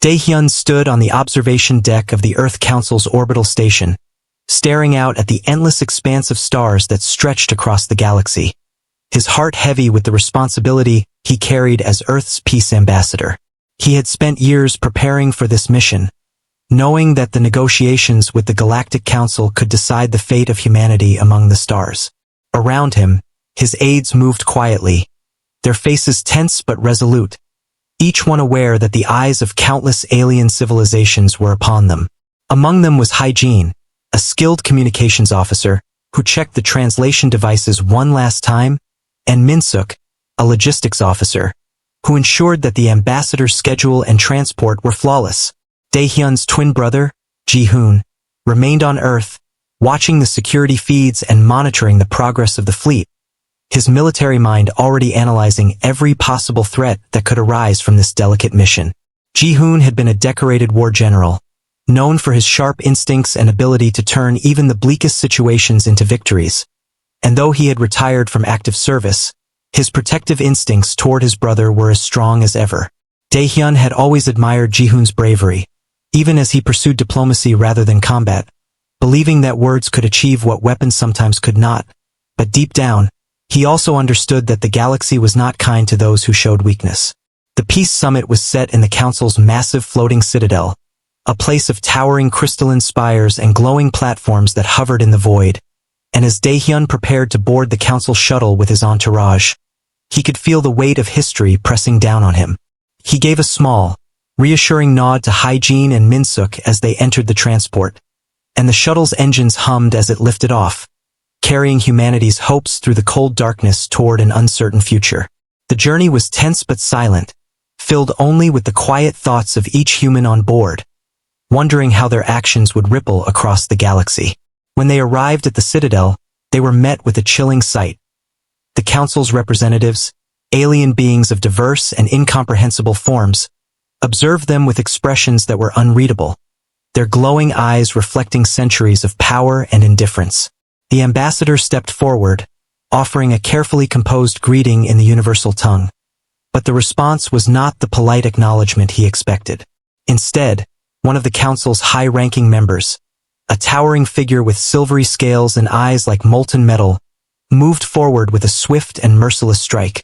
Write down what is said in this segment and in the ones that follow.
Daehyun stood on the observation deck of the Earth Council's orbital station, staring out at the endless expanse of stars that stretched across the galaxy, his heart heavy with the responsibility he carried as Earth's peace ambassador. He had spent years preparing for this mission, knowing that the negotiations with the Galactic Council could decide the fate of humanity among the stars. Around him, his aides moved quietly, their faces tense but resolute, each one aware that the eyes of countless alien civilizations were upon them. Among them was Hygiene, a skilled communications officer who checked the translation devices one last time, and Minsuk, a logistics officer, who ensured that the ambassador's schedule and transport were flawless. Daehyun's twin brother, Ji-hoon, remained on Earth, watching the security feeds and monitoring the progress of the fleet, his military mind already analyzing every possible threat that could arise from this delicate mission. Ji-hoon had been a decorated war general, known for his sharp instincts and ability to turn even the bleakest situations into victories. And though he had retired from active service, his protective instincts toward his brother were as strong as ever. Daehyun had always admired Ji-hoon's bravery, even as he pursued diplomacy rather than combat, believing that words could achieve what weapons sometimes could not. But deep down, he also understood that the galaxy was not kind to those who showed weakness. The Peace Summit was set in the Council's massive floating citadel, a place of towering crystalline spires and glowing platforms that hovered in the void. And as Daehyun prepared to board the Council shuttle with his entourage, he could feel the weight of history pressing down on him. He gave a small, reassuring nod to Hygiene and Minsuk as they entered the transport, and the shuttle's engines hummed as it lifted off, carrying humanity's hopes through the cold darkness toward an uncertain future. The journey was tense but silent, filled only with the quiet thoughts of each human on board, wondering how their actions would ripple across the galaxy. When they arrived at the Citadel, they were met with a chilling sight. The Council's representatives, alien beings of diverse and incomprehensible forms, observed them with expressions that were unreadable, their glowing eyes reflecting centuries of power and indifference. The ambassador stepped forward, offering a carefully composed greeting in the universal tongue. But the response was not the polite acknowledgement he expected. Instead, one of the Council's high-ranking members, a towering figure with silvery scales and eyes like molten metal, moved forward with a swift and merciless strike,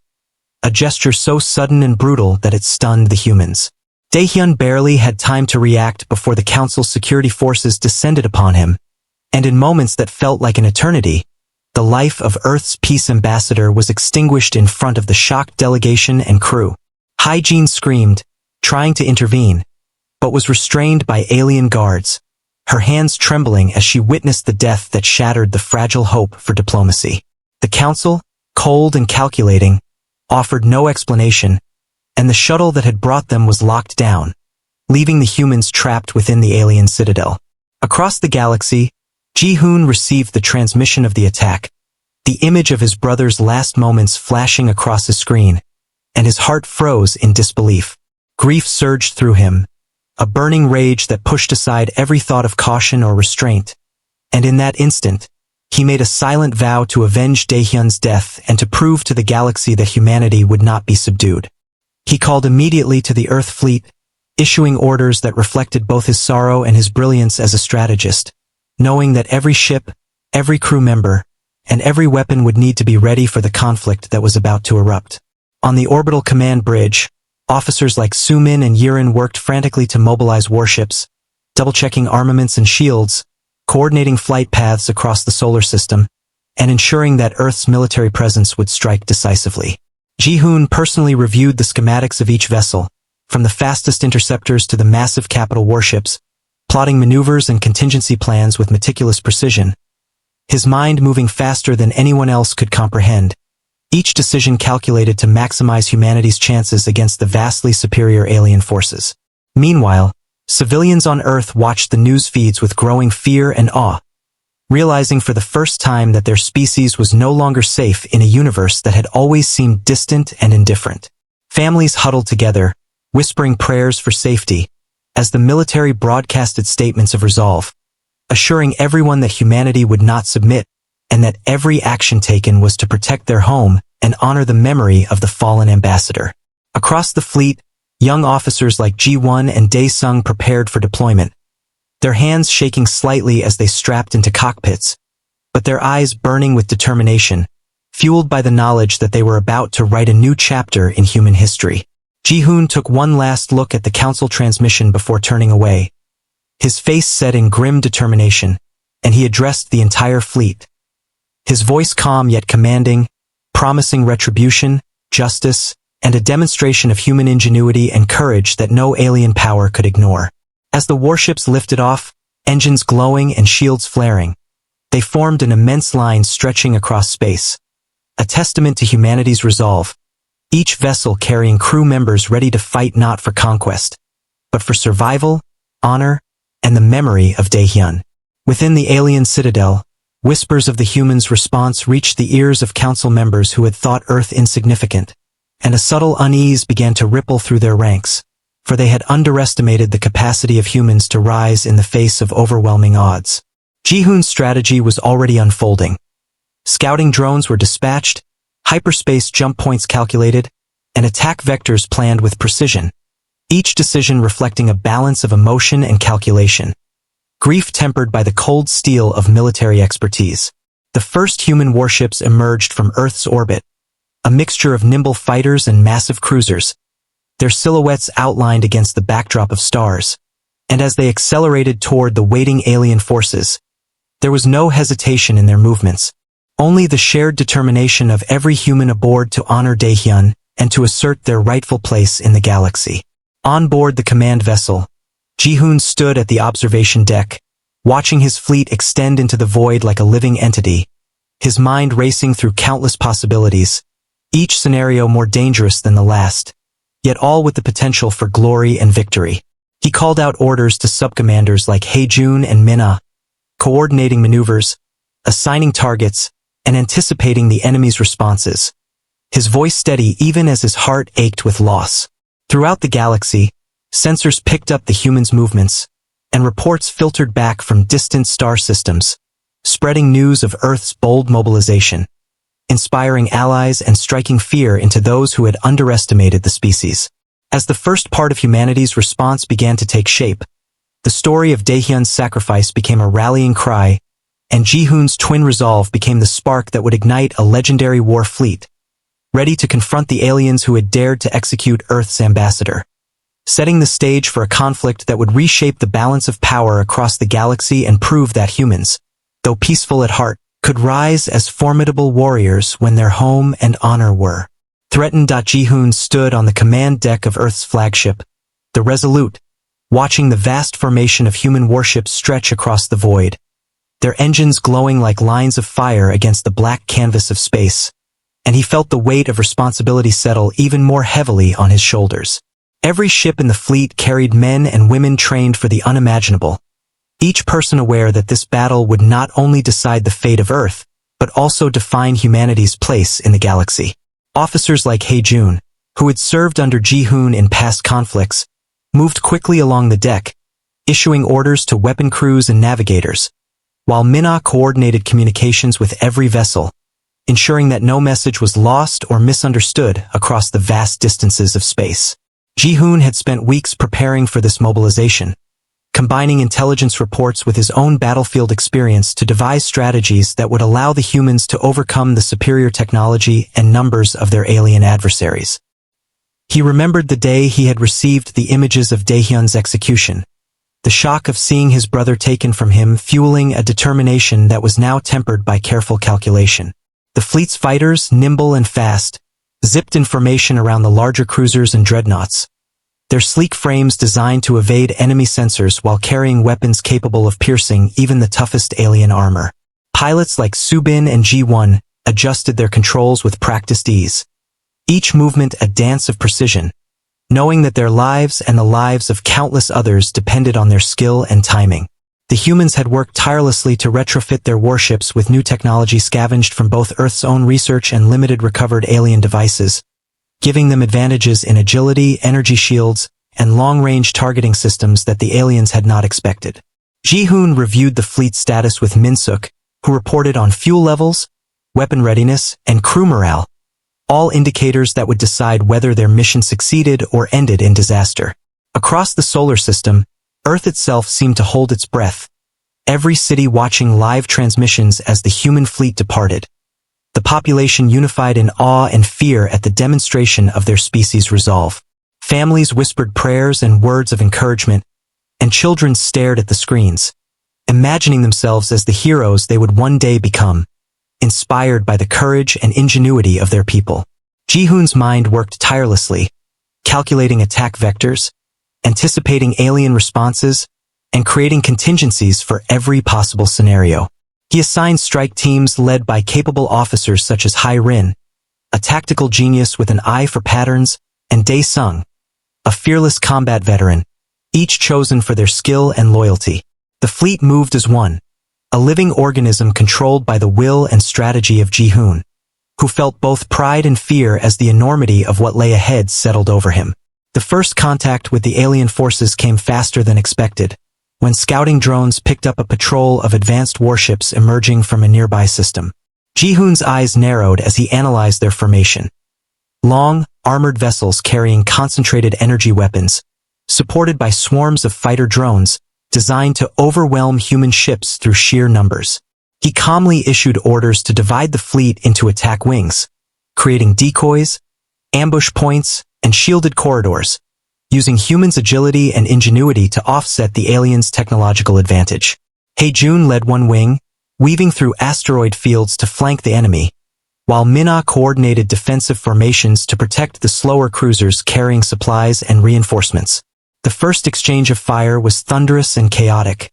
a gesture so sudden and brutal that it stunned the humans. Daehyun barely had time to react before the Council's security forces descended upon him, and in moments that felt like an eternity, the life of Earth's peace ambassador was extinguished in front of the shocked delegation and crew. Hygiene screamed, trying to intervene, but was restrained by alien guards, her hands trembling as she witnessed the death that shattered the fragile hope for diplomacy. The Council, cold and calculating, offered no explanation, and the shuttle that had brought them was locked down, leaving the humans trapped within the alien citadel. Across the galaxy, Ji-hoon received the transmission of the attack, the image of his brother's last moments flashing across his screen, and his heart froze in disbelief. Grief surged through him, a burning rage that pushed aside every thought of caution or restraint, and in that instant, he made a silent vow to avenge Daehyun's death and to prove to the galaxy that humanity would not be subdued. He called immediately to the Earth fleet, issuing orders that reflected both his sorrow and his brilliance as a strategist, knowing that every ship, every crew member, and every weapon would need to be ready for the conflict that was about to erupt. On the orbital command bridge, officers like Sumin and Yirin worked frantically to mobilize warships, double-checking armaments and shields, coordinating flight paths across the solar system, and ensuring that Earth's military presence would strike decisively. Ji-hoon personally reviewed the schematics of each vessel, from the fastest interceptors to the massive capital warships, plotting maneuvers and contingency plans with meticulous precision, his mind moving faster than anyone else could comprehend, each decision calculated to maximize humanity's chances against the vastly superior alien forces. Meanwhile, civilians on Earth watched the news feeds with growing fear and awe, realizing for the first time that their species was no longer safe in a universe that had always seemed distant and indifferent. Families huddled together, whispering prayers for safety, as the military broadcasted statements of resolve, assuring everyone that humanity would not submit, and that every action taken was to protect their home and honor the memory of the fallen ambassador. Across the fleet, Young officers like Ji-won and Dae-sung prepared for deployment, their hands shaking slightly as they strapped into cockpits, but their eyes burning with determination, fueled by the knowledge that they were about to write a new chapter in human history. Ji-hoon took one last look at the council transmission before turning away. His face set in grim determination, and he addressed the entire fleet. His voice calm yet commanding, promising retribution, justice, and a demonstration of human ingenuity and courage that no alien power could ignore. As the warships lifted off, engines glowing and shields flaring, they formed an immense line stretching across space, a testament to humanity's resolve, each vessel carrying crew members ready to fight not for conquest, but for survival, honor, and the memory of Daehyun. Within the alien citadel, whispers of the humans' response reached the ears of council members who had thought Earth insignificant, and a subtle unease began to ripple through their ranks, for they had underestimated the capacity of humans to rise in the face of overwhelming odds. Ji-hoon's strategy was already unfolding. Scouting drones were dispatched, hyperspace jump points calculated, and attack vectors planned with precision, each decision reflecting a balance of emotion and calculation, grief tempered by the cold steel of military expertise. The first human warships emerged from Earth's orbit, a mixture of nimble fighters and massive cruisers, their silhouettes outlined against the backdrop of stars. And as they accelerated toward the waiting alien forces, there was no hesitation in their movements, only the shared determination of every human aboard to honor Daehyun and to assert their rightful place in the galaxy. On board the command vessel, Ji-hoon stood at the observation deck, watching his fleet extend into the void like a living entity, his mind racing through countless possibilities, each scenario more dangerous than the last, yet all with the potential for glory and victory. He called out orders to subcommanders like Hae-jun and Min-ah, coordinating maneuvers, assigning targets, and anticipating the enemy's responses, his voice steady even as his heart ached with loss. Throughout the galaxy, sensors picked up the humans' movements, and reports filtered back from distant star systems, spreading news of Earth's bold mobilization, inspiring allies and striking fear into those who had underestimated the species. As the first part of humanity's response began to take shape, the story of Daehyun's sacrifice became a rallying cry, and Ji-hoon's twin resolve became the spark that would ignite a legendary war fleet, ready to confront the aliens who had dared to execute Earth's ambassador, setting the stage for a conflict that would reshape the balance of power across the galaxy and prove that humans, though peaceful at heart, could rise as formidable warriors when their home and honor were threatened. Ji-hoon stood on the command deck of Earth's flagship, the Resolute, watching the vast formation of human warships stretch across the void, their engines glowing like lines of fire against the black canvas of space, and he felt the weight of responsibility settle even more heavily on his shoulders. Every ship in the fleet carried men and women trained for the unimaginable, each person aware that this battle would not only decide the fate of Earth, but also define humanity's place in the galaxy. Officers like Hae-jun, who had served under Ji-hoon in past conflicts, moved quickly along the deck, issuing orders to weapon crews and navigators, while Min-ah coordinated communications with every vessel, ensuring that no message was lost or misunderstood across the vast distances of space. Ji-hoon had spent weeks preparing for this mobilization, combining intelligence reports with his own battlefield experience to devise strategies that would allow the humans to overcome the superior technology and numbers of their alien adversaries. He remembered the day he had received the images of Daehyun's execution, the shock of seeing his brother taken from him fueling a determination that was now tempered by careful calculation. The fleet's fighters, nimble and fast, zipped in formation around the larger cruisers and dreadnoughts, their sleek frames designed to evade enemy sensors while carrying weapons capable of piercing even the toughest alien armor. Pilots like Subin and Ji-won adjusted their controls with practiced ease, each movement a dance of precision, knowing that their lives and the lives of countless others depended on their skill and timing. The humans had worked tirelessly to retrofit their warships with new technology scavenged from both Earth's own research and limited recovered alien devices, giving them advantages in agility, energy shields, and long-range targeting systems that the aliens had not expected. Ji-hoon reviewed the fleet status with Min-suk, who reported on fuel levels, weapon readiness, and crew morale, all indicators that would decide whether their mission succeeded or ended in disaster. Across the solar system, Earth itself seemed to hold its breath, every city watching live transmissions as the human fleet departed. The population unified in awe and fear at the demonstration of their species' resolve. Families whispered prayers and words of encouragement, and children stared at the screens, imagining themselves as the heroes they would one day become, inspired by the courage and ingenuity of their people. Ji-hoon's mind worked tirelessly, calculating attack vectors, anticipating alien responses, and creating contingencies for every possible scenario. He assigned strike teams led by capable officers such as Hai-rin, a tactical genius with an eye for patterns, and Dae-sung, a fearless combat veteran, each chosen for their skill and loyalty. The fleet moved as one, a living organism controlled by the will and strategy of Ji-hoon, who felt both pride and fear as the enormity of what lay ahead settled over him. The first contact with the alien forces came faster than expected, when scouting drones picked up a patrol of advanced warships emerging from a nearby system. Ji-hoon's eyes narrowed as he analyzed their formation. Long, armored vessels carrying concentrated energy weapons, supported by swarms of fighter drones, designed to overwhelm human ships through sheer numbers. He calmly issued orders to divide the fleet into attack wings, creating decoys, ambush points, and shielded corridors, using humans' agility and ingenuity to offset the aliens' technological advantage. Hae-jun led one wing, weaving through asteroid fields to flank the enemy, while Min-ah coordinated defensive formations to protect the slower cruisers carrying supplies and reinforcements. The first exchange of fire was thunderous and chaotic,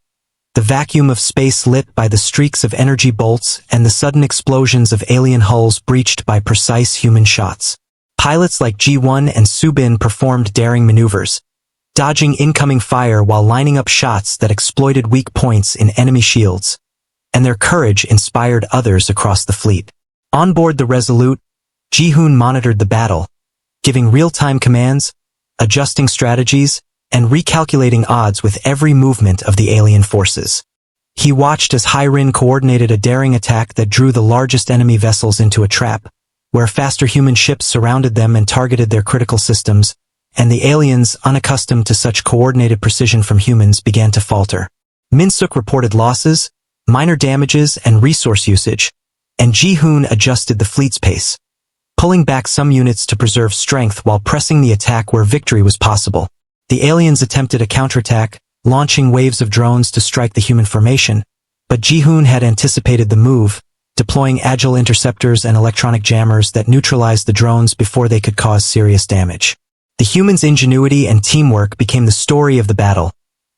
the vacuum of space lit by the streaks of energy bolts and the sudden explosions of alien hulls breached by precise human shots. Pilots like Ji-won and Su-bin performed daring maneuvers, dodging incoming fire while lining up shots that exploited weak points in enemy shields, and their courage inspired others across the fleet. On board the Resolute, Ji-hoon monitored the battle, giving real-time commands, adjusting strategies, and recalculating odds with every movement of the alien forces. He watched as Hai-rin coordinated a daring attack that drew the largest enemy vessels into a trap, where faster human ships surrounded them and targeted their critical systems, and the aliens, unaccustomed to such coordinated precision from humans, began to falter. Min-suk reported losses, minor damages, and resource usage, and Ji-hoon adjusted the fleet's pace, pulling back some units to preserve strength while pressing the attack where victory was possible. The aliens attempted a counterattack, launching waves of drones to strike the human formation, but Ji-hoon had anticipated the move, deploying agile interceptors and electronic jammers that neutralized the drones before they could cause serious damage. The humans' ingenuity and teamwork became the story of the battle,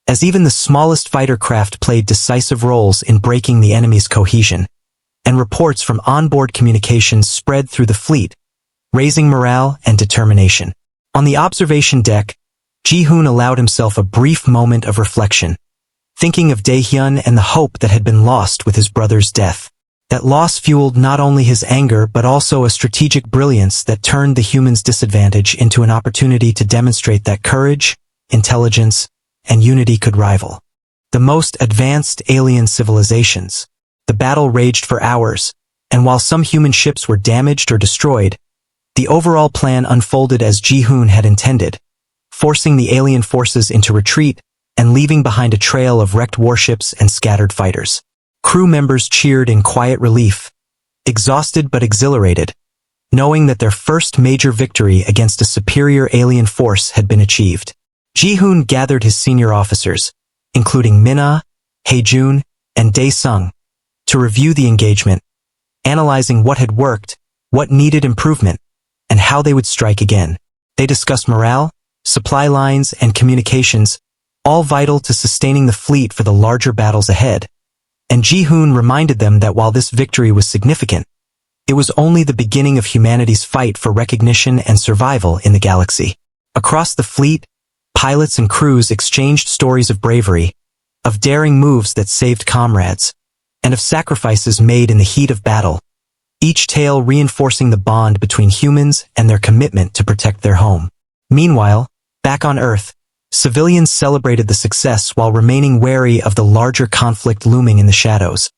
as even the smallest fighter craft played decisive roles in breaking the enemy's cohesion, and reports from onboard communications spread through the fleet, raising morale and determination. On the observation deck, Ji-hoon allowed himself a brief moment of reflection, thinking of Dae-hyun and the hope that had been lost with his brother's death. That loss fueled not only his anger but also a strategic brilliance that turned the humans' disadvantage into an opportunity to demonstrate that courage, intelligence, and unity could rival the most advanced alien civilizations. The battle raged for hours, and while some human ships were damaged or destroyed, the overall plan unfolded as Ji-hoon had intended, forcing the alien forces into retreat and leaving behind a trail of wrecked warships and scattered fighters. Crew members cheered in quiet relief, exhausted but exhilarated, knowing that their first major victory against a superior alien force had been achieved. Ji-hoon gathered his senior officers, including Min-ah, Hae-jun, and Dae-sung, to review the engagement, analyzing what had worked, what needed improvement, and how they would strike again. They discussed morale, supply lines, and communications, all vital to sustaining the fleet for the larger battles ahead. And Ji-hoon reminded them that while this victory was significant, it was only the beginning of humanity's fight for recognition and survival in the galaxy. Across the fleet, pilots and crews exchanged stories of bravery, of daring moves that saved comrades, and of sacrifices made in the heat of battle, each tale reinforcing the bond between humans and their commitment to protect their home. Meanwhile, back on Earth, civilians celebrated the success while remaining wary of the larger conflict looming in the shadows.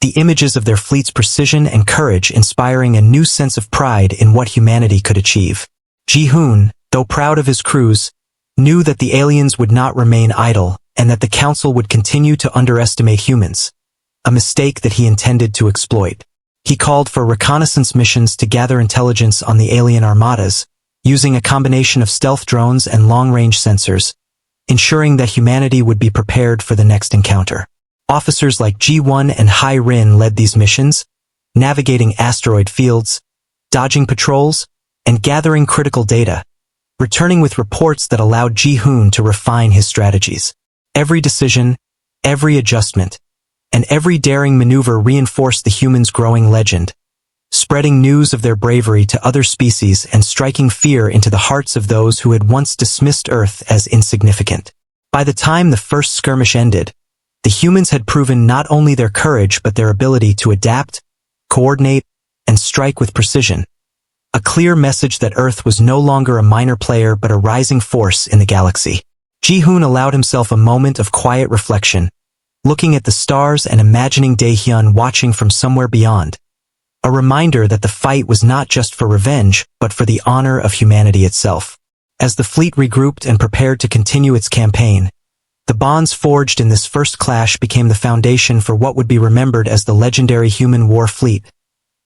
the images of their fleet's precision and courage inspiring a new sense of pride in what humanity could achieve. Ji-hoon, though proud of his crews, knew that the aliens would not remain idle and that the Council would continue to underestimate humans, a mistake that he intended to exploit. He called for reconnaissance missions to gather intelligence on the alien armadas, using a combination of stealth drones and long-range sensors, ensuring that humanity would be prepared for the next encounter. Officers like Ji-won and Hai-rin led these missions, navigating asteroid fields, dodging patrols, and gathering critical data, returning with reports that allowed Ji-hoon to refine his strategies. Every decision, every adjustment, and every daring maneuver reinforced the humans' growing legend, spreading news of their bravery to other species and striking fear into the hearts of those who had once dismissed Earth as insignificant. By the time the first skirmish ended, the humans had proven not only their courage but their ability to adapt, coordinate, and strike with precision. A clear message that Earth was no longer a minor player but a rising force in the galaxy. Ji-hoon allowed himself a moment of quiet reflection, looking at the stars and imagining Daehyun watching from somewhere beyond. A reminder that the fight was not just for revenge, but for the honor of humanity itself. As the fleet regrouped and prepared to continue its campaign, the bonds forged in this first clash became the foundation for what would be remembered as the legendary human war fleet,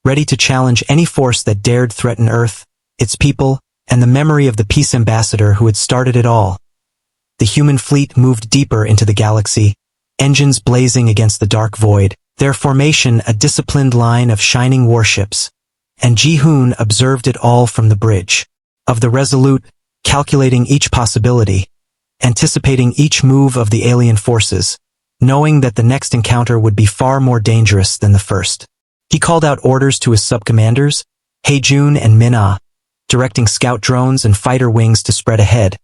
ready to challenge any force that dared threaten Earth, its people, and the memory of the peace ambassador who had started it all. The human fleet moved deeper into the galaxy, engines blazing against the dark void, their formation a disciplined line of shining warships, and Ji-hoon observed it all from the bridge. Of the Resolute, calculating each possibility, anticipating each move of the alien forces, knowing that the next encounter would be far more dangerous than the first. He called out orders to his sub-commanders, Hae-jun and Min-ah, directing scout drones and fighter wings to spread ahead,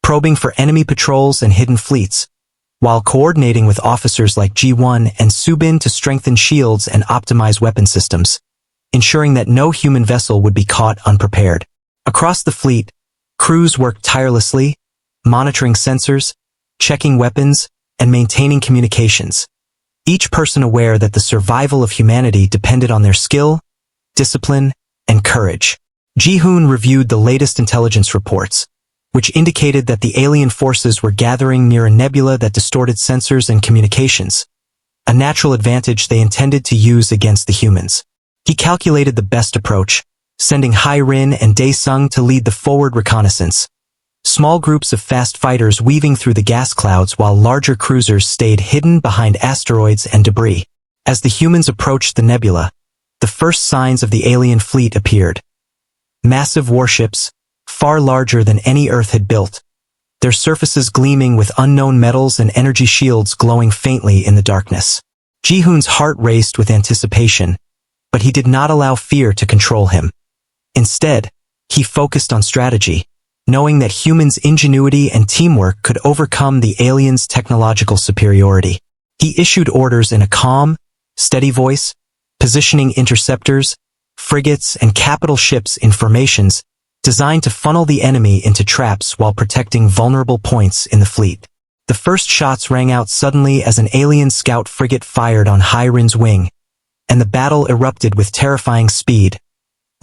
probing for enemy patrols and hidden fleets, while coordinating with officers like Ji-won and Subin to strengthen shields and optimize weapon systems, ensuring that no human vessel would be caught unprepared. Across the fleet, crews worked tirelessly, monitoring sensors, checking weapons, and maintaining communications, each person aware that the survival of humanity depended on their skill, discipline, and courage. Ji-hoon reviewed the latest intelligence reports, which indicated that the alien forces were gathering near a nebula that distorted sensors and communications, a natural advantage they intended to use against the humans. He calculated the best approach, sending Hai-rin and Dae-sung to lead the forward reconnaissance, small groups of fast fighters weaving through the gas clouds while larger cruisers stayed hidden behind asteroids and debris. As the humans approached the nebula, the first signs of the alien fleet appeared. Massive warships, far larger than any Earth had built, their surfaces gleaming with unknown metals and energy shields glowing faintly in the darkness. Ji-hoon's heart raced with anticipation, but he did not allow fear to control him. Instead, he focused on strategy, knowing that humans' ingenuity and teamwork could overcome the aliens' technological superiority. He issued orders in a calm, steady voice, positioning interceptors, frigates, and capital ships in formations designed to funnel the enemy into traps while protecting vulnerable points in the fleet. The first shots rang out suddenly as an alien scout frigate fired on Hai-rin's wing, and the battle erupted with terrifying speed,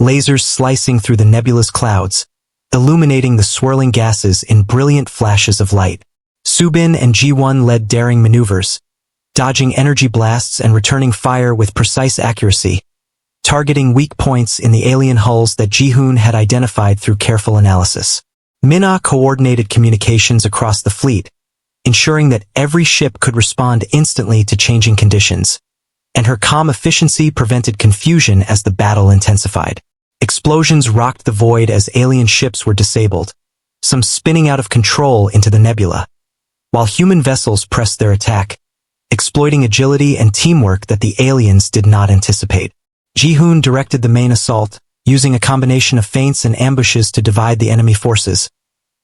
lasers slicing through the nebulous clouds, illuminating the swirling gases in brilliant flashes of light. Subin and Ji-won led daring maneuvers, dodging energy blasts and returning fire with precise accuracy, targeting weak points in the alien hulls that Ji-hoon had identified through careful analysis. Min-ah coordinated communications across the fleet, ensuring that every ship could respond instantly to changing conditions, and her calm efficiency prevented confusion as the battle intensified. Explosions rocked the void as alien ships were disabled, some spinning out of control into the nebula, while human vessels pressed their attack, exploiting agility and teamwork that the aliens did not anticipate. Ji-hoon directed the main assault, using a combination of feints and ambushes to divide the enemy forces,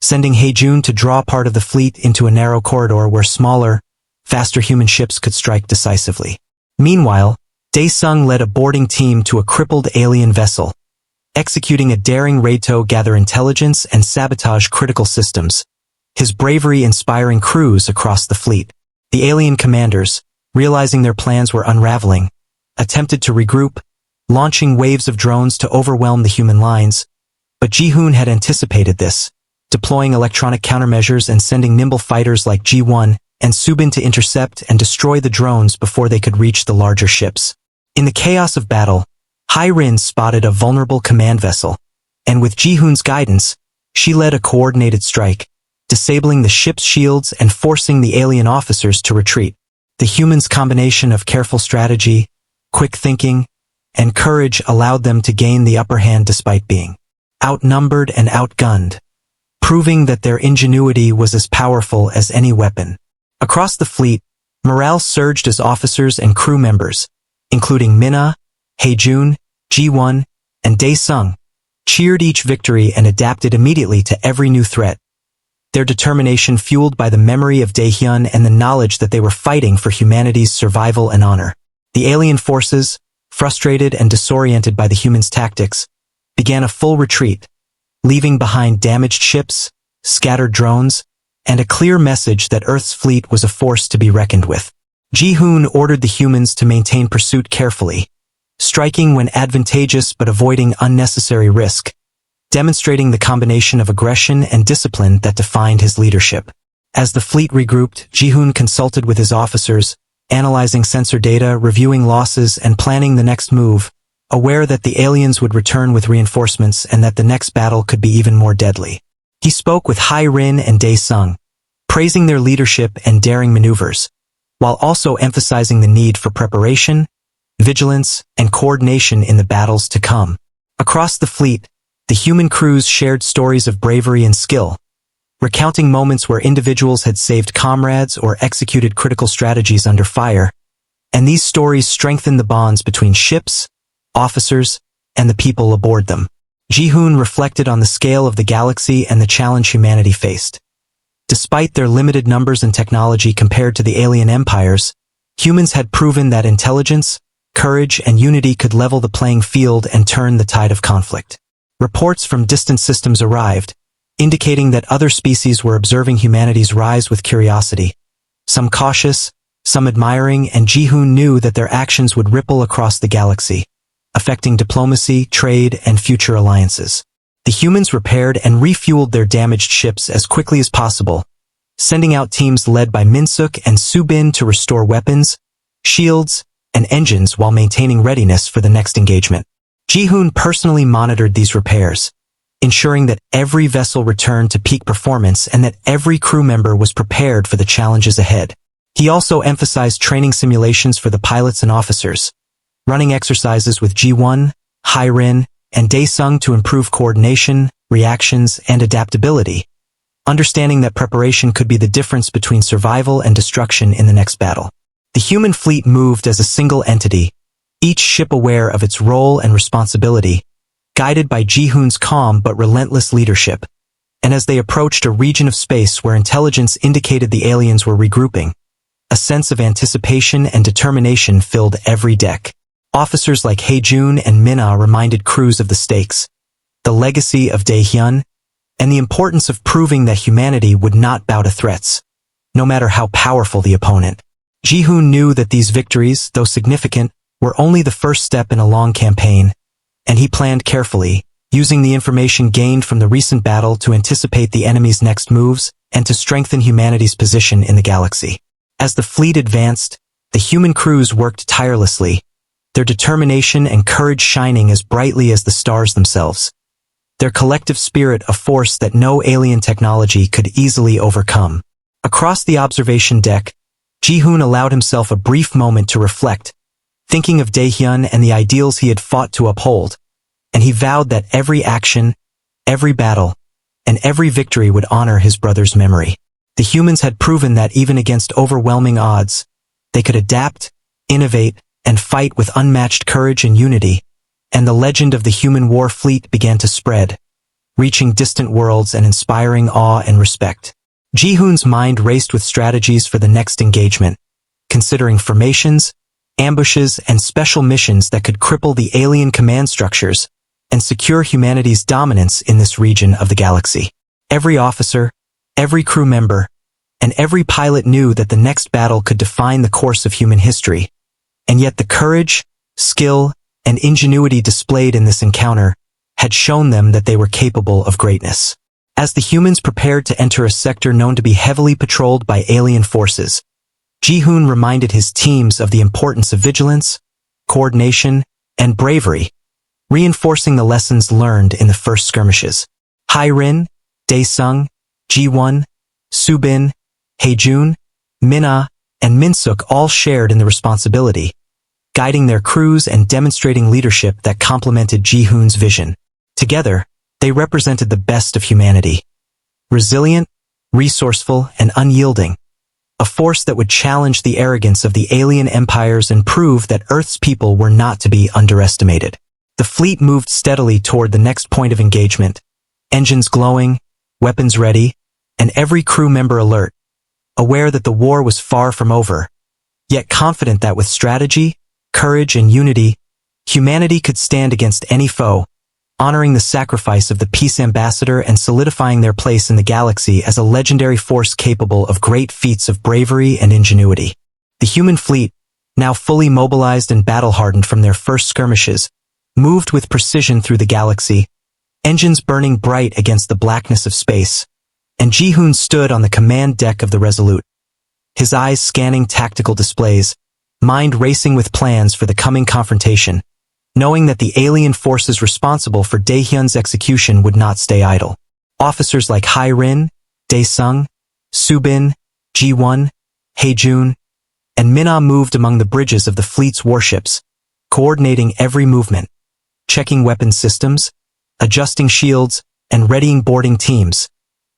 sending Hae-jun to draw part of the fleet into a narrow corridor where smaller, faster human ships could strike decisively. Meanwhile, Dae-sung led a boarding team to a crippled alien vessel, executing a daring raid to gather intelligence and sabotage critical systems, his bravery inspiring crews across the fleet. The alien commanders, realizing their plans were unraveling, attempted to regroup, launching waves of drones to overwhelm the human lines, but Ji-hoon had anticipated this, deploying electronic countermeasures and sending nimble fighters like G1 and Subin to intercept and destroy the drones before they could reach the larger ships. In the chaos of battle, Hai-rin spotted a vulnerable command vessel, and with Ji-hoon's guidance, she led a coordinated strike, disabling the ship's shields and forcing the alien officers to retreat. The humans' combination of careful strategy, quick thinking, and courage allowed them to gain the upper hand despite being outnumbered and outgunned, proving that their ingenuity was as powerful as any weapon. Across the fleet, morale surged as officers and crew members, including Mina, Hae-jun, Ji-won, and Dae-sung, cheered each victory and adapted immediately to every new threat. Their determination fueled by the memory of Dae-hyun and the knowledge that they were fighting for humanity's survival and honor. The alien forces, frustrated and disoriented by the humans' tactics, began a full retreat, leaving behind damaged ships, scattered drones, and a clear message that Earth's fleet was a force to be reckoned with. Ji-hoon ordered the humans to maintain pursuit carefully, striking when advantageous but avoiding unnecessary risk, demonstrating the combination of aggression and discipline that defined his leadership. As the fleet regrouped, Ji-hoon consulted with his officers, analyzing sensor data, reviewing losses, and planning the next move, aware that the aliens would return with reinforcements and that the next battle could be even more deadly. He spoke with Hai-rin and Dae-sung, praising their leadership and daring maneuvers, while also emphasizing the need for preparation, vigilance, and coordination in the battles to come. Across the fleet, the human crews shared stories of bravery and skill, recounting moments where individuals had saved comrades or executed critical strategies under fire, and these stories strengthened the bonds between ships, officers, and the people aboard them. Ji-hoon reflected on the scale of the galaxy and the challenge humanity faced. Despite their limited numbers and technology compared to the alien empires, humans had proven that intelligence, courage, and unity could level the playing field and turn the tide of conflict. Reports from distant systems arrived, indicating that other species were observing humanity's rise with curiosity. Some cautious, some admiring, and Ji-hoon knew that their actions would ripple across the galaxy, affecting diplomacy, trade, and future alliances. The humans repaired and refueled their damaged ships as quickly as possible, sending out teams led by Min-suk and Subin to restore weapons, shields, and engines while maintaining readiness for the next engagement. Ji-hoon personally monitored these repairs, ensuring that every vessel returned to peak performance and that every crew member was prepared for the challenges ahead. He also emphasized training simulations for the pilots and officers, running exercises with Ji-won, Hai-rin, and Dae-sung to improve coordination, reactions, and adaptability, understanding that preparation could be the difference between survival and destruction in the next battle. The human fleet moved as a single entity, each ship aware of its role and responsibility, guided by Ji-hoon's calm but relentless leadership. And as they approached a region of space where intelligence indicated the aliens were regrouping, a sense of anticipation and determination filled every deck. Officers like Hae-jun and Mina reminded crews of the stakes, the legacy of Dae-hyun, and the importance of proving that humanity would not bow to threats, no matter how powerful the opponent. Ji-hoon knew that these victories, though significant, were only the first step in a long campaign, and he planned carefully, using the information gained from the recent battle to anticipate the enemy's next moves and to strengthen humanity's position in the galaxy. As the fleet advanced, the human crews worked tirelessly, their determination and courage shining as brightly as the stars themselves. Their collective spirit a force that no alien technology could easily overcome. Across the observation deck, Ji-hoon allowed himself a brief moment to reflect, thinking of Dae-hyun and the ideals he had fought to uphold, and he vowed that every action, every battle, and every victory would honor his brother's memory. The humans had proven that even against overwhelming odds, they could adapt, innovate, and fight with unmatched courage and unity, and the legend of the human war fleet began to spread, reaching distant worlds and inspiring awe and respect. Ji-hoon's mind raced with strategies for the next engagement, considering formations, ambushes, and special missions that could cripple the alien command structures and secure humanity's dominance in this region of the galaxy. Every officer, every crew member, and every pilot knew that the next battle could define the course of human history, and yet the courage, skill, and ingenuity displayed in this encounter had shown them that they were capable of greatness. As the humans prepared to enter a sector known to be heavily patrolled by alien forces, Ji-hoon reminded his teams of the importance of vigilance, coordination, and bravery, reinforcing the lessons learned in the first skirmishes. Hai-rin, Dae-sung, Ji-won, Soo-bin, Hae-jun, Min-ah, and Min-suk all shared in the responsibility, guiding their crews and demonstrating leadership that complemented Ji-hoon's vision. Together, they represented the best of humanity. Resilient, resourceful, and unyielding. A force that would challenge the arrogance of the alien empires and prove that Earth's people were not to be underestimated. The fleet moved steadily toward the next point of engagement, engines glowing, weapons ready, and every crew member alert, aware that the war was far from over, yet confident that with strategy, courage, and unity, humanity could stand against any foe, honoring the sacrifice of the peace ambassador and solidifying their place in the galaxy as a legendary force capable of great feats of bravery and ingenuity. The human fleet, now fully mobilized and battle-hardened from their first skirmishes, moved with precision through the galaxy, engines burning bright against the blackness of space, and Ji-hoon stood on the command deck of the Resolute, his eyes scanning tactical displays, mind racing with plans for the coming confrontation, knowing that the alien forces responsible for Dae-hyun's execution would not stay idle. Officers like Hai-rin, Dae-sung, Soo-bin, Ji-won, Hae-jun, and Min-ah moved among the bridges of the fleet's warships, coordinating every movement, checking weapons systems, adjusting shields, and readying boarding teams,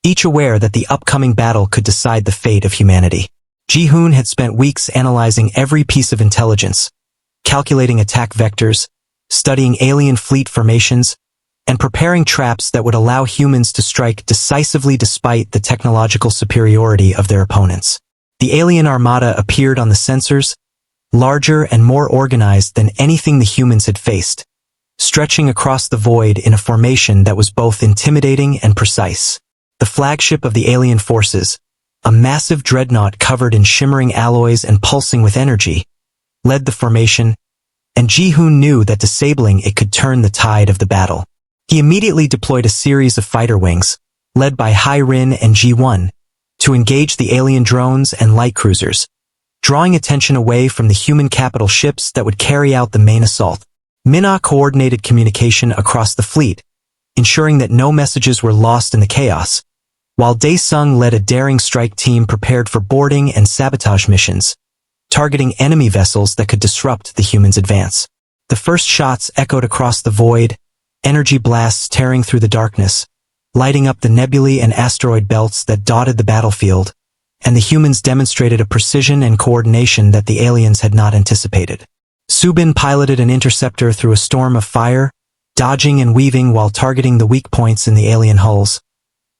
each aware that the upcoming battle could decide the fate of humanity. Ji-hoon had spent weeks analyzing every piece of intelligence, calculating attack vectors, studying alien fleet formations, and preparing traps that would allow humans to strike decisively despite the technological superiority of their opponents. The alien armada appeared on the sensors, larger and more organized than anything the humans had faced, stretching across the void in a formation that was both intimidating and precise. The flagship of the alien forces, a massive dreadnought covered in shimmering alloys and pulsing with energy, led the formation, and Ji-hoon knew that disabling it could turn the tide of the battle. He immediately deployed a series of fighter wings, led by Hai-rin and Ji-won, to engage the alien drones and light cruisers, drawing attention away from the human capital ships that would carry out the main assault. Min-ah coordinated communication across the fleet, ensuring that no messages were lost in the chaos, while Dae-sung led a daring strike team prepared for boarding and sabotage missions, targeting enemy vessels that could disrupt the humans' advance. The first shots echoed across the void, energy blasts tearing through the darkness, lighting up the nebulae and asteroid belts that dotted the battlefield, and the humans demonstrated a precision and coordination that the aliens had not anticipated. Soo-bin piloted an interceptor through a storm of fire, dodging and weaving while targeting the weak points in the alien hulls,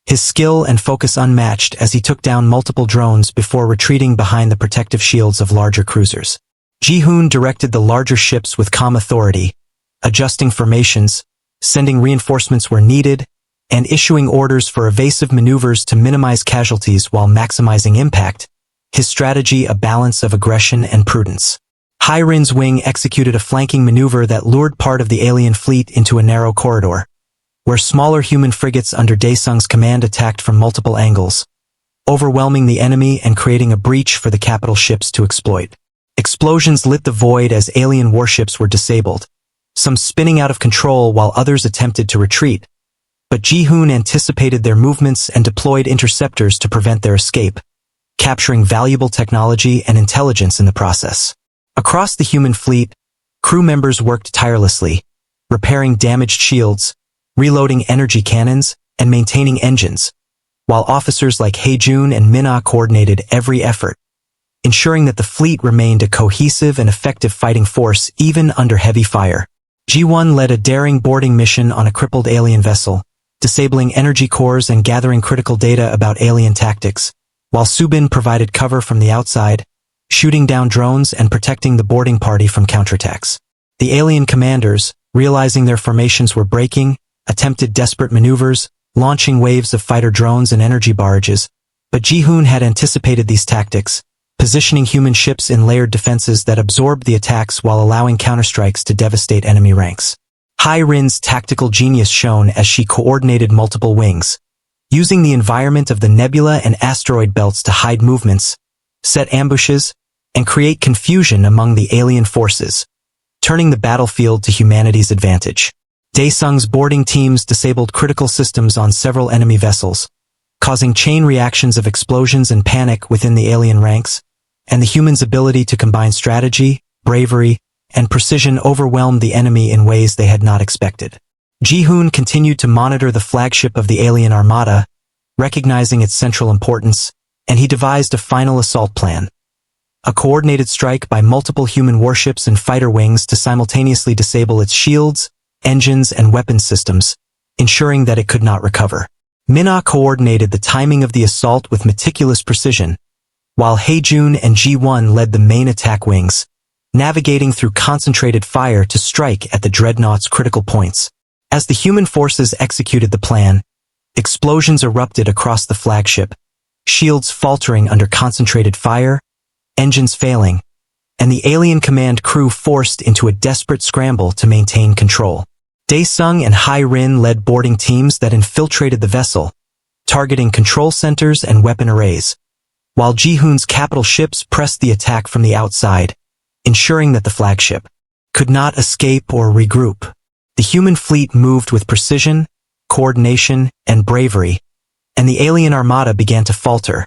his skill and focus unmatched as he took down multiple drones before retreating behind the protective shields of larger cruisers. Ji-hoon directed the larger ships with calm authority, adjusting formations, sending reinforcements where needed, and issuing orders for evasive maneuvers to minimize casualties while maximizing impact, his strategy a balance of aggression and prudence. Hai-rin's wing executed a flanking maneuver that lured part of the alien fleet into a narrow corridor, where smaller human frigates under Dae-sung's command attacked from multiple angles, overwhelming the enemy and creating a breach for the capital ships to exploit. Explosions lit the void as alien warships were disabled, some spinning out of control while others attempted to retreat, but Ji-hoon anticipated their movements and deployed interceptors to prevent their escape, capturing valuable technology and intelligence in the process. Across the human fleet, crew members worked tirelessly, repairing damaged shields, reloading energy cannons, and maintaining engines, while officers like Hae-jun and Min-ah coordinated every effort, ensuring that the fleet remained a cohesive and effective fighting force even under heavy fire. Ji-won led a daring boarding mission on a crippled alien vessel, disabling energy cores and gathering critical data about alien tactics, while Soo-bin provided cover from the outside, shooting down drones and protecting the boarding party from counterattacks. The alien commanders, realizing their formations were breaking, attempted desperate maneuvers, launching waves of fighter drones and energy barrages, but Ji-hoon had anticipated these tactics, positioning human ships in layered defenses that absorbed the attacks while allowing counterstrikes to devastate enemy ranks. Hai Rin's tactical genius shone as she coordinated multiple wings, using the environment of the nebula and asteroid belts to hide movements, set ambushes, and create confusion among the alien forces, turning the battlefield to humanity's advantage. Daesung's boarding teams disabled critical systems on several enemy vessels, causing chain reactions of explosions and panic within the alien ranks, and the humans' ability to combine strategy, bravery, and precision overwhelmed the enemy in ways they had not expected. Ji-hoon continued to monitor the flagship of the alien armada, recognizing its central importance, and he devised a final assault plan. A coordinated strike by multiple human warships and fighter wings to simultaneously disable its shields, engines, and weapons systems, ensuring that it could not recover. Minna coordinated the timing of the assault with meticulous precision, while Haejun and Ji-won led the main attack wings, navigating through concentrated fire to strike at the dreadnought's critical points. As the human forces executed the plan, explosions erupted across the flagship, shields faltering under concentrated fire, engines failing, and the alien command crew forced into a desperate scramble to maintain control. Daesung and Hai Rin led boarding teams that infiltrated the vessel, targeting control centers and weapon arrays, while Ji-hoon's capital ships pressed the attack from the outside, ensuring that the flagship could not escape or regroup. The human fleet moved with precision, coordination, and bravery, and the alien armada began to falter,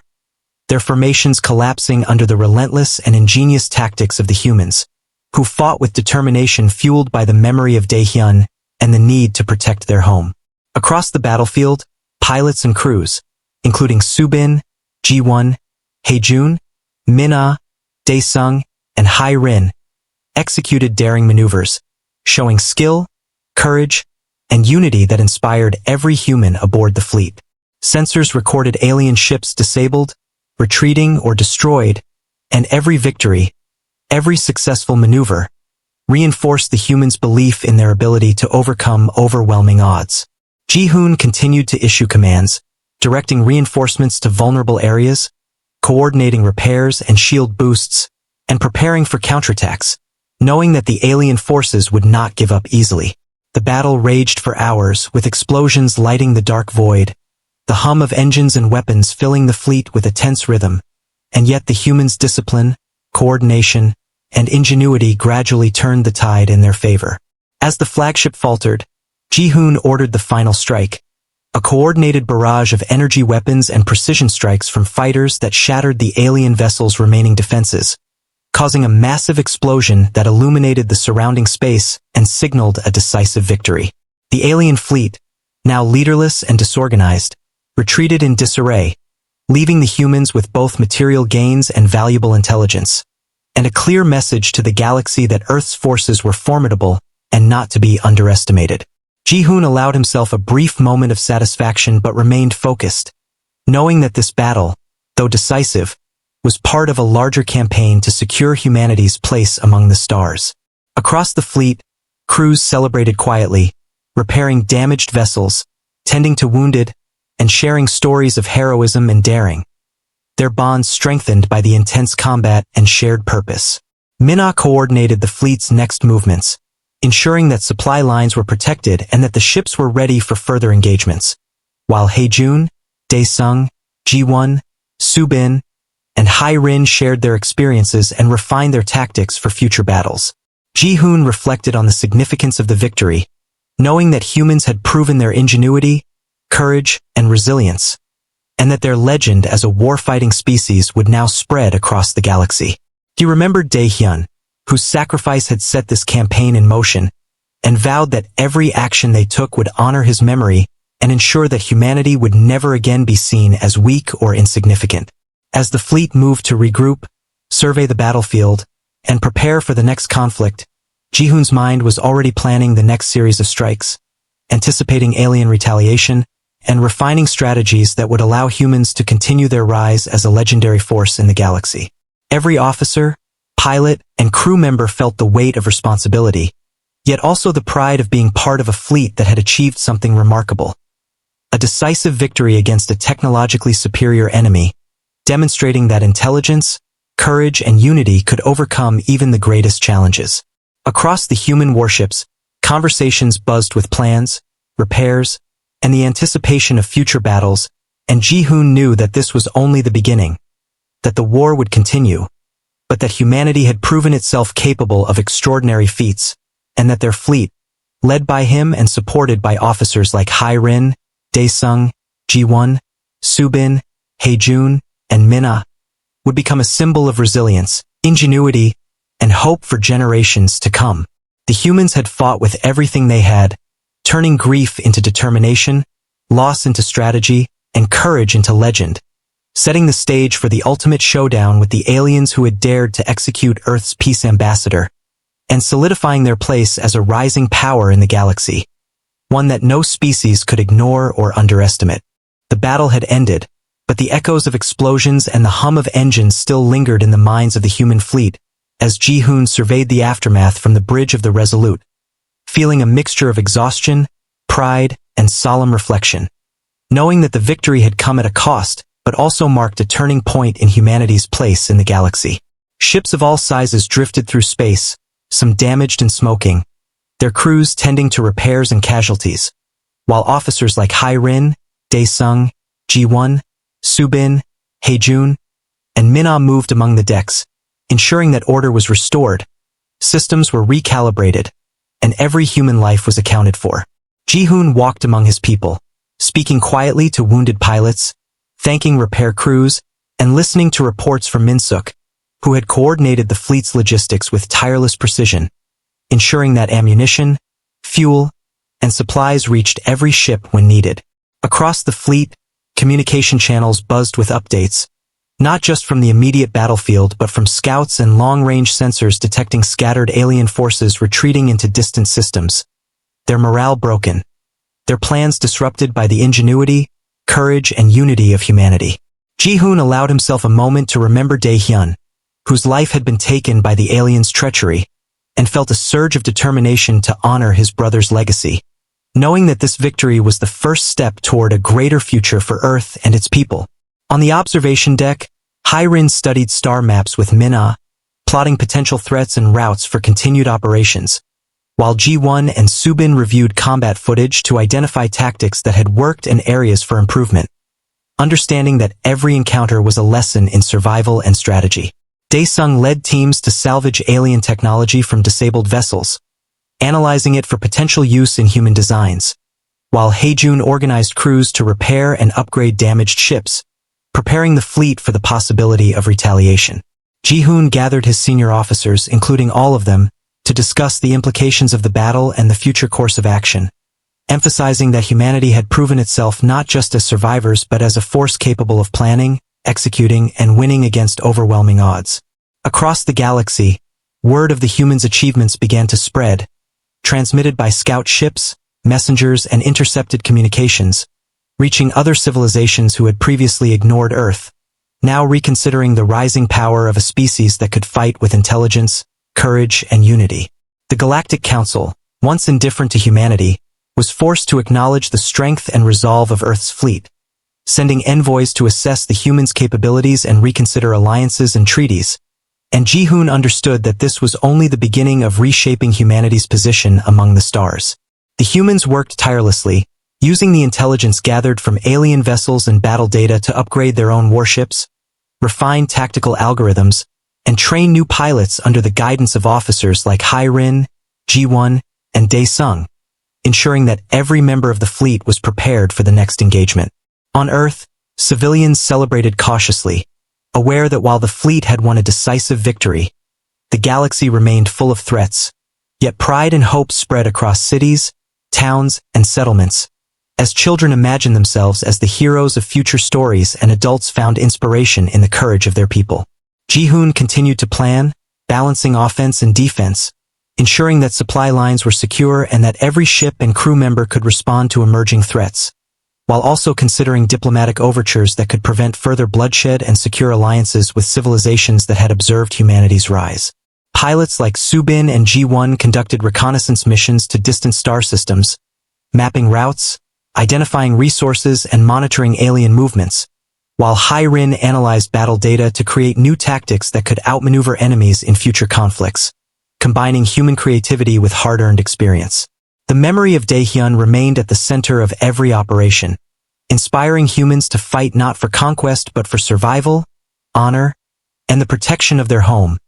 their formations collapsing under the relentless and ingenious tactics of the humans, who fought with determination fueled by the memory of Daehyun and the need to protect their home. Across the battlefield, pilots and crews, including Subin, Ji-won, Haejun, Minna, Daesung, and Hai Rin, executed daring maneuvers, showing skill, courage, and unity that inspired every human aboard the fleet. Sensors recorded alien ships disabled, retreating, or destroyed, and every victory, every successful maneuver, reinforced the humans' belief in their ability to overcome overwhelming odds. Ji-hoon continued to issue commands, directing reinforcements to vulnerable areas, coordinating repairs and shield boosts, and preparing for counterattacks, knowing that the alien forces would not give up easily. The battle raged for hours, with explosions lighting the dark void, the hum of engines and weapons filling the fleet with a tense rhythm, and yet the humans' discipline, coordination, and ingenuity gradually turned the tide in their favor. As the flagship faltered, Ji-hoon ordered the final strike, a coordinated barrage of energy weapons and precision strikes from fighters that shattered the alien vessel's remaining defenses, causing a massive explosion that illuminated the surrounding space and signaled a decisive victory. The alien fleet, now leaderless and disorganized, retreated in disarray, leaving the humans with both material gains and valuable intelligence, and a clear message to the galaxy that Earth's forces were formidable and not to be underestimated. Ji-hoon allowed himself a brief moment of satisfaction but remained focused, knowing that this battle, though decisive, was part of a larger campaign to secure humanity's place among the stars. Across the fleet, crews celebrated quietly, repairing damaged vessels, tending to wounded, and sharing stories of heroism and daring, their bonds strengthened by the intense combat and shared purpose. Minna coordinated the fleet's next movements, ensuring that supply lines were protected and that the ships were ready for further engagements, while Haejun, Daesung, Ji-won, Subin, and Hai Rin shared their experiences and refined their tactics for future battles. Ji-hoon reflected on the significance of the victory, knowing that humans had proven their ingenuity, courage, and resilience, and that their legend as a war-fighting species would now spread across the galaxy. He remembered Daehyun, whose sacrifice had set this campaign in motion, and vowed that every action they took would honor his memory and ensure that humanity would never again be seen as weak or insignificant. As the fleet moved to regroup, survey the battlefield, and prepare for the next conflict, Ji-hoon's mind was already planning the next series of strikes, anticipating alien retaliation, and refining strategies that would allow humans to continue their rise as a legendary force in the galaxy. Every officer, pilot, and crew member felt the weight of responsibility, yet also the pride of being part of a fleet that had achieved something remarkable. A decisive victory against a technologically superior enemy, demonstrating that intelligence, courage, and unity could overcome even the greatest challenges. Across the human warships, conversations buzzed with plans, repairs, and the anticipation of future battles, and Ji-hoon knew that this was only the beginning, that the war would continue, but that humanity had proven itself capable of extraordinary feats, and that their fleet, led by him and supported by officers like Hai-rin, Dae-sung, Ji-won, Soo-bin, Hae-jun, and Min-ah, would become a symbol of resilience, ingenuity, and hope for generations to come. The humans had fought with everything they had, turning grief into determination, loss into strategy, and courage into legend, setting the stage for the ultimate showdown with the aliens who had dared to execute Earth's peace ambassador, and solidifying their place as a rising power in the galaxy, one that no species could ignore or underestimate. The battle had ended, but the echoes of explosions and the hum of engines still lingered in the minds of the human fleet, as Ji-hoon surveyed the aftermath from the bridge of the Resolute, feeling a mixture of exhaustion, pride, and solemn reflection, knowing that the victory had come at a cost, but also marked a turning point in humanity's place in the galaxy. Ships of all sizes drifted through space, some damaged and smoking, their crews tending to repairs and casualties, while officers like Hai-rin, Dae-sung, Ji-won, Soo-bin, Hae-jun, and Min-ah moved among the decks, ensuring that order was restored, systems were recalibrated, and every human life was accounted for. Ji-hoon walked among his people, speaking quietly to wounded pilots, thanking repair crews, and listening to reports from Min-suk, who had coordinated the fleet's logistics with tireless precision, ensuring that ammunition, fuel, and supplies reached every ship when needed. Across the fleet, communication channels buzzed with updates, not just from the immediate battlefield but from scouts and long-range sensors detecting scattered alien forces retreating into distant systems, their morale broken, their plans disrupted by the ingenuity, courage, and unity of humanity. Ji-hoon allowed himself a moment to remember Dae-hyun, whose life had been taken by the aliens' treachery, and felt a surge of determination to honor his brother's legacy, knowing that this victory was the first step toward a greater future for Earth and its people. On the observation deck, Hai-rin studied star maps with Min-ah, plotting potential threats and routes for continued operations, while Ji-won and Soo-bin reviewed combat footage to identify tactics that had worked and areas for improvement, understanding that every encounter was a lesson in survival and strategy. Dae-sung led teams to salvage alien technology from disabled vessels, analyzing it for potential use in human designs, while Hae-jun organized crews to repair and upgrade damaged ships, preparing the fleet for the possibility of retaliation. Ji-hoon gathered his senior officers, including all of them, to discuss the implications of the battle and the future course of action, emphasizing that humanity had proven itself not just as survivors but as a force capable of planning, executing, and winning against overwhelming odds. Across the galaxy, word of the humans' achievements began to spread, transmitted by scout ships, messengers, and intercepted communications, reaching other civilizations who had previously ignored Earth, now reconsidering the rising power of a species that could fight with intelligence, courage, and unity. The Galactic Council, once indifferent to humanity, was forced to acknowledge the strength and resolve of Earth's fleet, sending envoys to assess the humans' capabilities and reconsider alliances and treaties, and Ji-hoon understood that this was only the beginning of reshaping humanity's position among the stars. The humans worked tirelessly, using the intelligence gathered from alien vessels and battle data to upgrade their own warships, refine tactical algorithms, and train new pilots under the guidance of officers like Hai-rin, Ji-won, and Dae-sung, ensuring that every member of the fleet was prepared for the next engagement. On Earth, civilians celebrated cautiously, aware that while the fleet had won a decisive victory, the galaxy remained full of threats, yet pride and hope spread across cities, towns, and settlements, as children imagined themselves as the heroes of future stories and adults found inspiration in the courage of their people. Ji-hoon continued to plan, balancing offense and defense, ensuring that supply lines were secure and that every ship and crew member could respond to emerging threats, while also considering diplomatic overtures that could prevent further bloodshed and secure alliances with civilizations that had observed humanity's rise. Pilots like Soo-bin and Ji-won conducted reconnaissance missions to distant star systems, mapping routes, identifying resources, and monitoring alien movements, while Hai-Rin analyzed battle data to create new tactics that could outmaneuver enemies in future conflicts, combining human creativity with hard-earned experience. The memory of Daehyun remained at the center of every operation, inspiring humans to fight not for conquest but for survival, honor, and the protection of their home.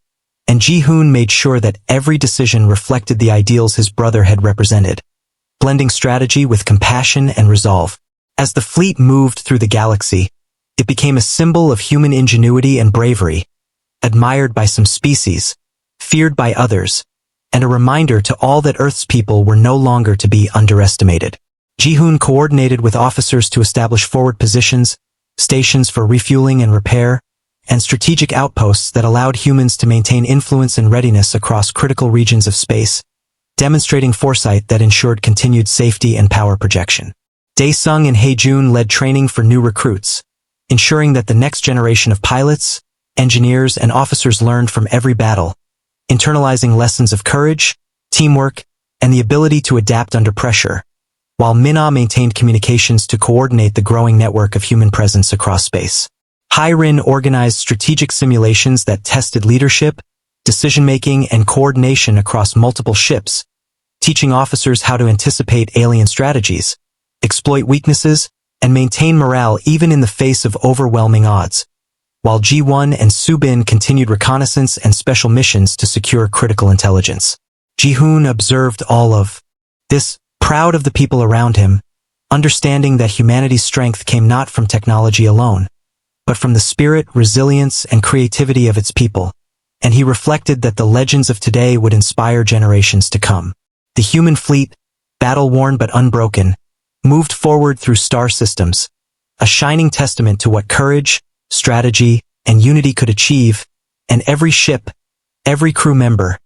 And Ji-hoon made sure that every decision reflected the ideals his brother had represented, blending strategy with compassion and resolve. As the fleet moved through the galaxy, it became a symbol of human ingenuity and bravery, admired by some species, feared by others, and a reminder to all that Earth's people were no longer to be underestimated. Ji-hoon coordinated with officers to establish forward positions, stations for refueling and repair, and strategic outposts that allowed humans to maintain influence and readiness across critical regions of space, demonstrating foresight that ensured continued safety and power projection. Dae-sung and Hae-jun led training for new recruits, ensuring that the next generation of pilots, engineers, and officers learned from every battle, internalizing lessons of courage, teamwork, and the ability to adapt under pressure, while Min-ah maintained communications to coordinate the growing network of human presence across space. Hai-Rin organized strategic simulations that tested leadership, decision-making, and coordination across multiple ships, teaching officers how to anticipate alien strategies, exploit weaknesses, and maintain morale even in the face of overwhelming odds, while Ji-won and Soo-bin continued reconnaissance and special missions to secure critical intelligence. Ji-hoon observed all of this, proud of the people around him, understanding that humanity's strength came not from technology alone, but from the spirit, resilience, and creativity of its people, and he reflected that the legends of today would inspire generations to come. The human fleet, battle-worn but unbroken, moved forward through star systems, a shining testament to what courage, strategy, and unity could achieve, and every ship, every crew member,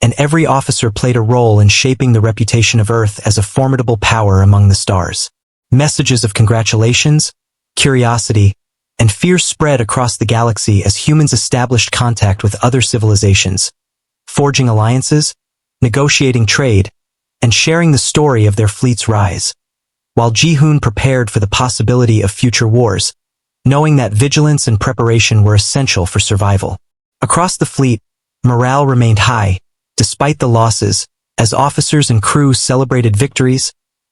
and every officer played a role in shaping the reputation of Earth as a formidable power among the stars. Messages of congratulations, curiosity, and fear spread across the galaxy as humans established contact with other civilizations, forging alliances, negotiating trade, and sharing the story of their fleet's rise. While Ji-hoon prepared for the possibility of future wars, knowing that vigilance and preparation were essential for survival. Across the fleet, morale remained high, despite the losses, as officers and crew celebrated victories,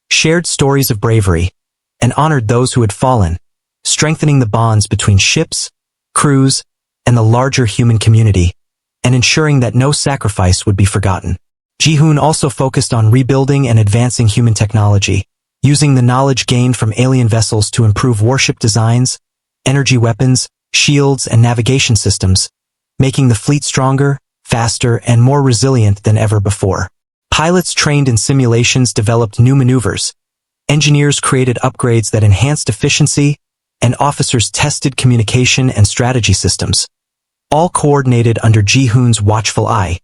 shared stories of bravery, and honored those who had fallen, strengthening the bonds between ships, crews, and the larger human community, and ensuring that no sacrifice would be forgotten. Ji-hoon also focused on rebuilding and advancing human technology, using the knowledge gained from alien vessels to improve warship designs, energy weapons, shields, and navigation systems, making the fleet stronger, faster, and more resilient than ever before. Pilots trained in simulations developed new maneuvers, engineers created upgrades that enhanced efficiency, and officers tested communication and strategy systems, all coordinated under Ji-hoon's watchful eye,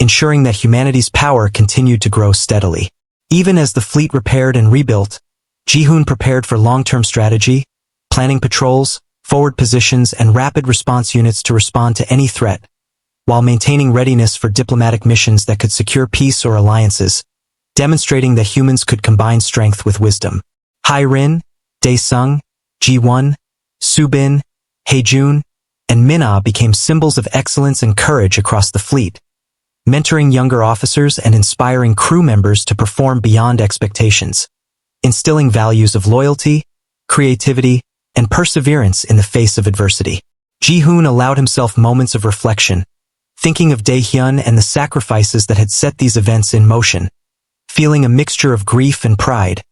ensuring that humanity's power continued to grow steadily. Even as the fleet repaired and rebuilt, Ji-hoon prepared for long-term strategy, planning patrols, forward positions, and rapid response units to respond to any threat, while maintaining readiness for diplomatic missions that could secure peace or alliances, demonstrating that humans could combine strength with wisdom. Hai-Rin, Dae-sung, Ji-won, Soo-bin, Hae-jun, and Min-ah became symbols of excellence and courage across the fleet, mentoring younger officers and inspiring crew members to perform beyond expectations, instilling values of loyalty, creativity, and perseverance in the face of adversity. Ji-hoon allowed himself moments of reflection, thinking of Daehyun and the sacrifices that had set these events in motion, feeling a mixture of grief and pride,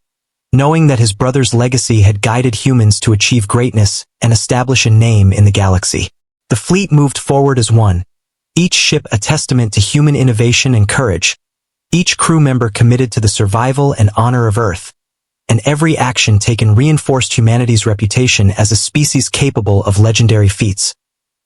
knowing that his brother's legacy had guided humans to achieve greatness and establish a name in the galaxy. The fleet moved forward as one, each ship a testament to human innovation and courage, each crew member committed to the survival and honor of Earth, and every action taken reinforced humanity's reputation as a species capable of legendary feats,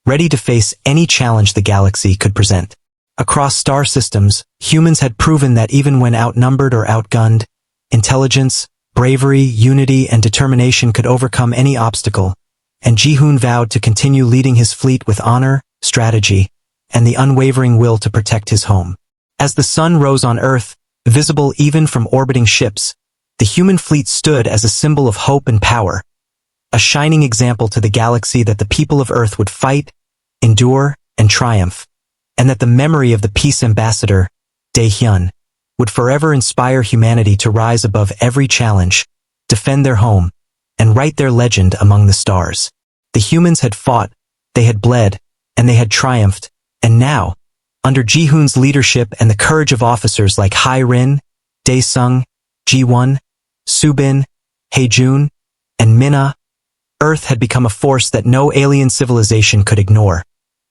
ready to face any challenge the galaxy could present. Across star systems, humans had proven that even when outnumbered or outgunned, intelligence, bravery, unity, and determination could overcome any obstacle, and Ji-hoon vowed to continue leading his fleet with honor, strategy, and the unwavering will to protect his home. As the sun rose on Earth, visible even from orbiting ships, the human fleet stood as a symbol of hope and power, a shining example to the galaxy that the people of Earth would fight, endure, and triumph, and that the memory of the peace ambassador, Dae-hyun, would forever inspire humanity to rise above every challenge, defend their home, and write their legend among the stars. The humans had fought, they had bled, and they had triumphed, and now, under Ji-hoon's leadership and the courage of officers like Hai-rin, Dae-sung, Ji-won, Subin, Hae-jun, and Min-ah, Earth had become a force that no alien civilization could ignore,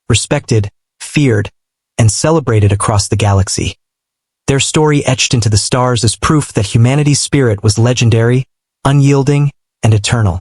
respected, feared, and celebrated across the galaxy. Their story etched into the stars as proof that humanity's spirit was legendary, unyielding, and eternal.